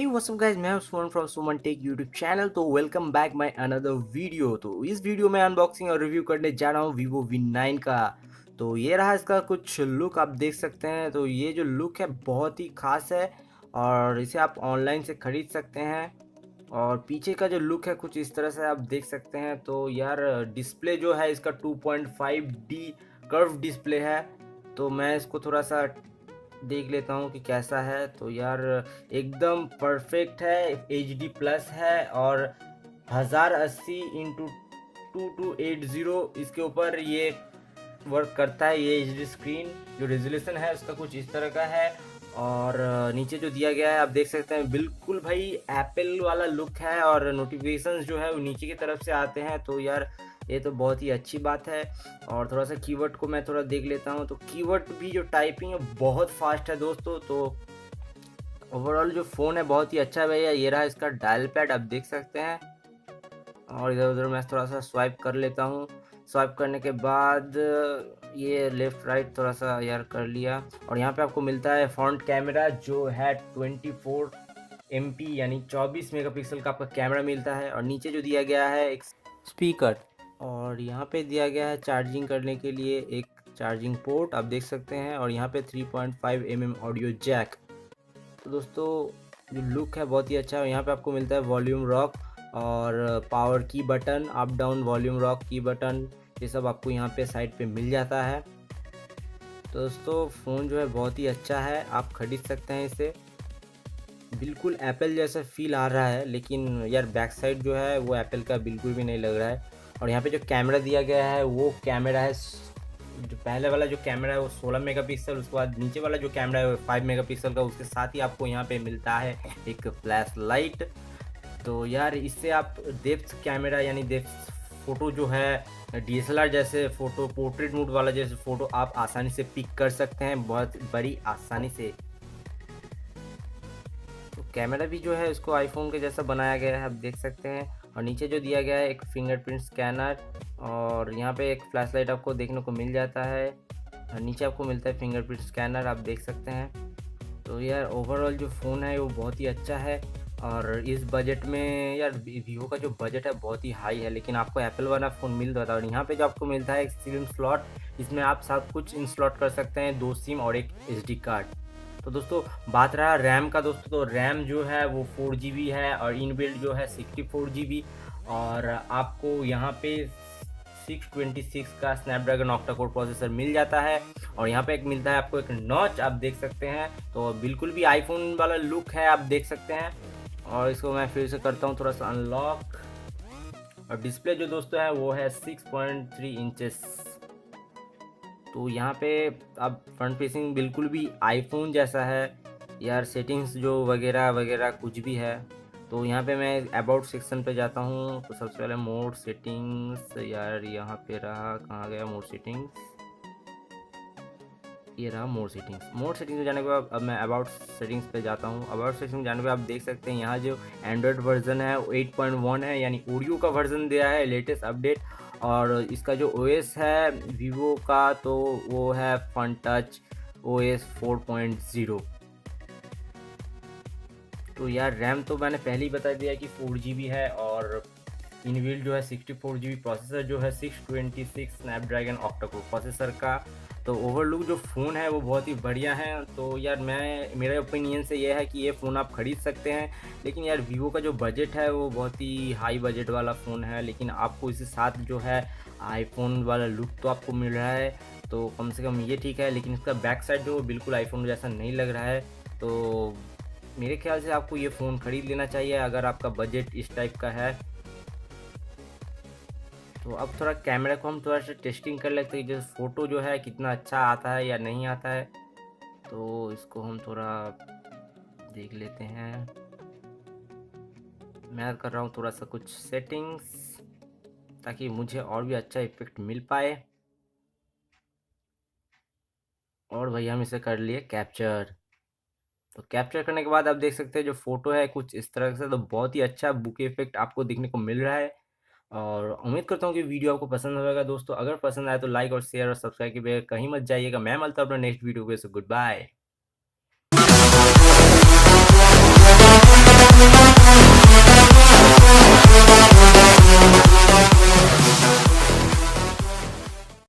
Hey what's up guys, मैं हूं Suman from Suman tech YouTube channel. तो welcome back my another video. तो इस वीडियो में अनबॉक्सिंग और रिव्यू करने जा रहा हूं Vivo V9 का। तो ये रहा इसका कुछ लुक, आप देख सकते हैं। तो ये जो लुक है बहुत ही खास है और इसे आप ऑनलाइन से ख़रीद सकते हैं। और पीछे का जो लुक है कुछ इस तरह से आप देख सकते हैं। तो यार डिस्प्ले जो है इसका 2.5D कर्व डिस्प्ले है। तो मैं इसको थोड़ा सा देख लेता हूँ कि कैसा है। तो यार एकदम परफेक्ट है, HD प्लस है और 1080 इंटू 2280 इसके ऊपर ये वर्क करता है। ये HD स्क्रीन जो रेजोल्यूशन है उसका कुछ इस तरह का है। और नीचे जो दिया गया है आप देख सकते हैं, बिल्कुल भाई एप्पल वाला लुक है। और नोटिफिकेशंस जो है वो नीचे की तरफ से आते हैं। तो यार ये तो बहुत ही अच्छी बात है। और थोड़ा सा कीवर्ड को मैं थोड़ा देख लेता हूँ। तो कीवर्ड भी जो टाइपिंग है बहुत फास्ट है दोस्तों। तो ओवरऑल जो फ़ोन है बहुत ही अच्छा है भैया। ये रहा इसका डायल पैड, आप देख सकते हैं। और इधर उधर मैं थोड़ा सा स्वाइप कर लेता हूँ। स्वाइप करने के बाद ये लेफ़्ट राइट थोड़ा सा यार कर लिया। और यहाँ पे आपको मिलता है फ्रंट कैमरा जो है 24 MP यानी 24 मेगापिक्सल का आपका कैमरा मिलता है। और नीचे जो दिया गया है एक स्पीकर, और यहाँ पे दिया गया है चार्जिंग करने के लिए एक चार्जिंग पोर्ट, आप देख सकते हैं। और यहाँ पे 3.5 mm ऑडियो जैक। तो दोस्तों जो लुक है बहुत ही अच्छा है। यहाँ पे आपको मिलता है वॉल्यूम रॉक और पावर की button, up down volume rock की बटन, ये सब आपको यहाँ पे साइड पे मिल जाता है। तो दोस्तों फ़ोन जो है बहुत ही अच्छा है, आप खरीद सकते हैं इसे। बिल्कुल एप्पल जैसा फील आ रहा है, लेकिन यार बैक साइड जो है वो एप्पल का बिल्कुल भी नहीं लग रहा है। और यहाँ पे जो कैमरा दिया गया है वो कैमरा है, जो पहले वाला जो कैमरा है वो 16 मेगापिक्सल, उसके बाद नीचे वाला जो कैमरा है वो 5 मेगापिक्सल का। उसके साथ ही आपको यहाँ पे मिलता है एक फ्लैश लाइट। तो यार इससे आप डेप्थ कैमरा यानी डेप्थ फ़ोटो जो है DSLR जैसे फ़ोटो, पोर्ट्रेट मोड वाला जैसे फ़ोटो आप आसानी से पिक कर सकते हैं, बहुत बड़ी आसानी से। तो कैमरा भी जो है इसको आईफोन के जैसा बनाया गया है, आप देख सकते हैं। और नीचे जो दिया गया है एक फिंगरप्रिंट स्कैनर, और यहाँ पे एक फ्लैश लाइट आपको देखने को मिल जाता है। और नीचे आपको मिलता है फिंगरप्रिंट स्कैनर, आप देख सकते हैं। तो यार ओवरऑल जो फ़ोन है वो बहुत ही अच्छा है। और इस बजट में यार वीवो का जो बजट है बहुत ही हाई है, लेकिन आपको एप्पल वाला फ़ोन मिल रहा था। और यहाँ पे जो आपको मिलता है एक सिम स्लॉट, इसमें आप सब कुछ इंस्लॉट कर सकते हैं, 2 सिम और एक SD कार्ड। तो दोस्तों बात रहा रैम का दोस्तों, तो रैम जो है वो 4GB है और इनबिल्ट जो है 64GB। और आपको यहाँ पे 626 का स्नैपड्रैगन ऑक्टा-कोर प्रोसेसर मिल जाता है। और यहाँ पे एक मिलता है आपको एक नॉच, आप देख सकते हैं। तो बिल्कुल भी आईफोन वाला लुक है, आप देख सकते हैं। और इसको मैं फिर से करता हूँ थोड़ा सा अनलॉक। और डिस्प्ले जो दोस्तों है वो है 6.3 इंचेस। तो यहाँ पे अब फ्रंट फेसिंग बिल्कुल भी आईफोन जैसा है यार। सेटिंग्स जो वगैरह वगैरह कुछ भी है। तो यहाँ पे मैं अबाउट सेक्शन पे जाता हूँ। तो सबसे पहले मोड सेटिंग्स, यार यहाँ पे रहा, कहाँ गया मोड सेटिंग्स, ये रहा मोड सेटिंग्स। मोड सेटिंग्स में जाने के बाद अब मैं अबाउट सेटिंग्स पे जाता हूँ। अबाउट सेटिंग्स जाने के बाद आप देख सकते हैं यहाँ जो एंड्रॉयड वर्जन है वो 8.1 है, यानी ऑडियो का वर्जन दिया है लेटेस्ट अपडेट। और इसका जो OS है वीवो का तो वो है फन टच OS 4.0। तो यार रैम तो मैंने पहले ही बता दिया कि 4GB है। और इनबिल्ट जो है 64GB प्रोसेसर जो है 626 स्नैपड्रैगन ऑक्टा-कोर प्रोसेसर का। तो ओवरलुक जो फ़ोन है वो बहुत ही बढ़िया है। तो यार मेरे ओपिनियन से ये है कि ये फ़ोन आप ख़रीद सकते हैं। लेकिन यार वीवो का जो बजट है वो बहुत ही हाई बजट वाला फ़ोन है, लेकिन आपको इसके साथ जो है आईफोन वाला लुक तो आपको मिल रहा है। तो कम से कम ये ठीक है, लेकिन इसका बैक साइड जो बिल्कुल आईफोन जैसा नहीं लग रहा है। तो मेरे ख्याल से आपको ये फ़ोन ख़रीद लेना चाहिए अगर आपका बजट इस टाइप का है। तो अब थोड़ा कैमरा को हम थोड़ा सा टेस्टिंग कर लेते हैं, जैसे फ़ोटो जो है कितना अच्छा आता है या नहीं आता है। तो इसको हम थोड़ा देख लेते हैं। मैं कर रहा हूँ थोड़ा सा कुछ सेटिंग्स ताकि मुझे और भी अच्छा इफेक्ट मिल पाए। और भैया हम इसे कर लिए कैप्चर। तो कैप्चर करने के बाद आप देख सकते हैं जो फ़ोटो है कुछ इस तरह से, तो बहुत ही अच्छा बुके इफेक्ट आपको देखने को मिल रहा है। और उम्मीद करता हूँ कि वीडियो आपको पसंद होगा दोस्तों। अगर पसंद आए तो लाइक और शेयर और सब्सक्राइब के बगैर कहीं मत जाइएगा। मैं मिलता हूँ अपने नेक्स्ट वीडियो पे। So good bye.